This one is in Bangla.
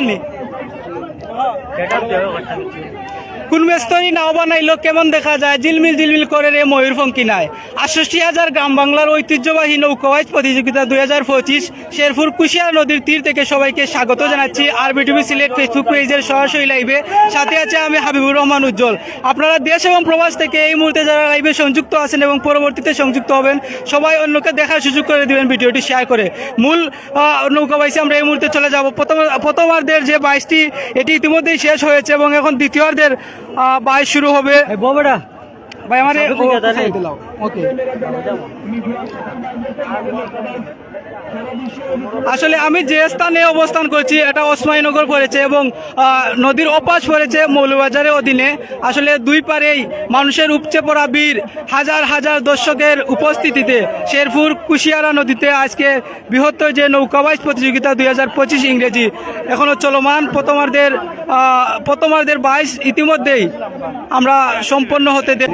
নি কোন মেস্তরি নাও বানাইলো কেমন দেখা যায় ঝিলমিল ঝিলমিল করে রে ময়ূরপঙ্খী নাই 68,000 গ্রাম বাংলার ঐতিহ্যবাহী নৌকাওয়াইজ প্রতিযোগিতা 2025 শেরপুর কুশিয়ারা নদীর তীর থেকে সবাইকে স্বাগত জানাচ্ছি আরবিটিভি সিলেট ফেসবুক পেজের সরাসরি লাইভে। সাথে আছে আমি হাবিবুর রহমান উজ্জ্বল। আপনারা দেশ এবং প্রবাস থেকে এই মুহূর্তে যারা লাইভে সংযুক্ত আছেন এবং পরবর্তীতে সংযুক্ত হবেন সবাই অন্যকে দেখার সুযোগ করে দিবেন ভিডিওটি শেয়ার করে। মূল নৌকাবাইসে আমরা এই মুহূর্তে চলে যাব। প্রথমার্ধের যে বাইশটি এটি ইতিমধ্যেই শেষ হয়েছে এবং এখন দ্বিতীয়ার্ধের বাইশ শুরু হবে। ভাই আমার ওকে আসলে আমি যে স্থানে অবস্থান করছি এটা ওসমানীনগর পড়েছে এবং নদীর অপাশ পড়েছে মৌলবাজারের অধীনে। আসলে দুই পারেই মানুষের উপচে পড়া ভিড়, হাজার হাজার দর্শকের উপস্থিতিতে শেরপুর কুশিয়ারা নদীতে আজকে বৃহত্তর যে নৌকাবাইজ প্রতিযোগিতা 2025 ইংরেজি এখনও চলমান। প্রথমার্ধের 22 ইতিমধ্যেই আমরা সম্পন্ন হতে দেব।